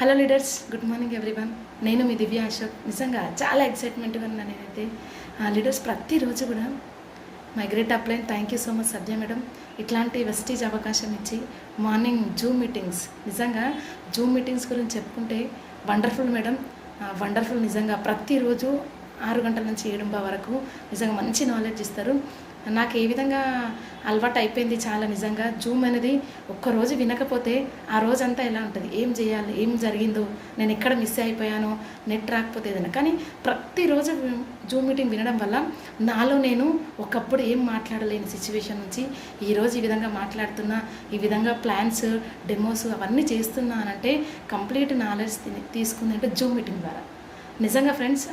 Hello leaders, good morning everyone. నేను మీ దివ్య అశోక్. నిజంగా చాలా ఎక్సైట్మెంట్గా ఉన్నాను నేనైతే. లీడర్స్ ప్రతిరోజు కూడా migrate upline thank you so much Sadya madam. ఇట్లాంటి వెస్టీజ్ అవకాశం ఇచ్చి మార్నింగ్ జూమ్ మీటింగ్స్, నిజంగా జూమ్ మీటింగ్స్ గురించి చెప్పుకుంటే వండర్ఫుల్ మేడం, వండర్ఫుల్. నిజంగా ప్రతిరోజు 6 గంటల నుంచి 7 వరకు నిజంగా మంచి నాలెడ్జ్ ఇస్తారు. నాకు ఏ విధంగా అలవాటు అయిపోయింది చాలా. నిజంగా జూమ్ అనేది ఒక్కరోజు వినకపోతే ఆ రోజంతా ఎలా ఉంటుంది, ఏం చేయాలి, ఏం జరిగిందో, నేను ఎక్కడ మిస్ అయిపోయానో, నెట్ రాకపోతే ఏదైనా. కానీ ప్రతిరోజు జూమ్ మీటింగ్ వినడం వల్ల నాలో నేను ఒకప్పుడు ఏం మాట్లాడలేని సిచ్యువేషన్ నుంచి ఈరోజు ఈ విధంగా మాట్లాడుతున్నా, ఈ విధంగా ప్లాన్స్, డెమోస్ అవన్నీ చేస్తున్నానంటే కంప్లీట్ నాలెడ్జ్ తీసుకుందంటే జూమ్ మీటింగ్ ద్వారా. నిజంగా ఫ్రెండ్స్,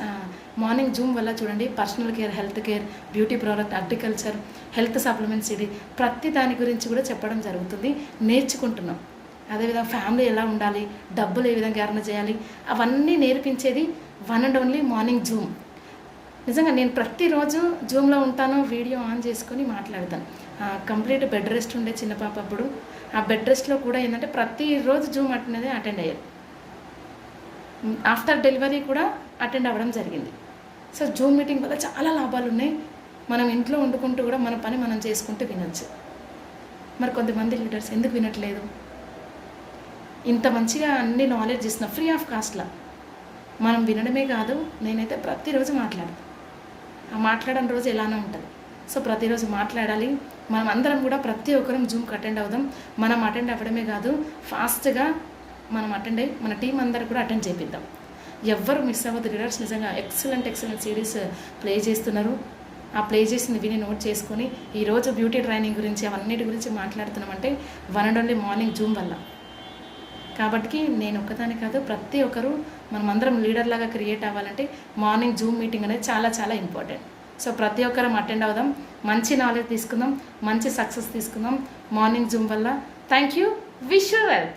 మార్నింగ్ జూమ్ వల్ల చూడండి, personal care, health care, beauty product, agriculture, health supplements, ఇది ప్రతి దాని గురించి కూడా చెప్పడం జరుగుతుంది. నేర్చుకుంటున్నాం. అదేవిధంగా ఫ్యామిలీ ఎలా ఉండాలి, డబ్బులు ఏ విధంగా ఎర్న్ చేయాలి, అవన్నీ నేర్పించేది one and only morning Zoom. నిజంగా నేను ప్రతిరోజు జూమ్లో ఉంటాను, వీడియో ఆన్ చేసుకొని మాట్లాడతాను. కంప్లీట్ బెడ్ రెస్ట్ ఉండే చిన్న పాప అప్పుడు. ఆ బెడ్ రెస్ట్లో కూడా ఏంటంటే ప్రతిరోజు జూమ్ అనేది అటెండ్ అయ్యారు. ఆఫ్టర్ డెలివరీ కూడా అటెండ్ అవ్వడం జరిగింది. సో జూమ్ మీటింగ్ వల్ల చాలా లాభాలు ఉన్నాయి. మనం ఇంట్లో వండుకుంటూ కూడా మన పని మనం చేసుకుంటూ వినొచ్చు. మరి కొంతమంది లీడర్స్ ఎందుకు వినట్లేదు? ఇంత మంచిగా అన్ని నాలెడ్జ్ ఇస్తున్నా ఫ్రీ ఆఫ్ కాస్ట్లా. మనం వినడమే కాదు, నేనైతే ప్రతిరోజు మాట్లాడతాను. ఆ మాట్లాడని రోజు ఎలానో ఉంటుంది. సో ప్రతిరోజు మాట్లాడాలి. మనం అందరం కూడా ప్రతి ఒక్కరం జూమ్కి అటెండ్ అవుదాం. మనం అటెండ్ అవ్వడమే కాదు, ఫాస్ట్గా మనం అటెండ్ అయ్యి మన టీం అందరు కూడా అటెండ్ చేపిద్దాం. ఎవ్వరు మిస్ అవ్వద్దు లీడర్స్. నిజంగా ఎక్సలెంట్ సిరీస్ ప్లే చేస్తున్నారు. ఆ ప్లే చేసింది విని నోట్ చేసుకొని ఈరోజు బ్యూటీ ట్రైనింగ్ గురించి అవన్నిటి గురించి మాట్లాడుతున్నామంటే one and only morning Zoom వల్ల. కాబట్టి నేను ఒక్కదాని కాదు, ప్రతి ఒక్కరు మనమందరం లీడర్ లాగా క్రియేట్ అవ్వాలంటే మార్నింగ్ జూమ్ మీటింగ్ అనేది చాలా చాలా ఇంపార్టెంట్. సో ప్రతి ఒక్కరం అటెండ్ అవుదాం, మంచి నాలెడ్జ్ తీసుకుందాం, మంచి సక్సెస్ తీసుకుందాం మార్నింగ్ జూమ్ వల్ల. Thank you, wish you well.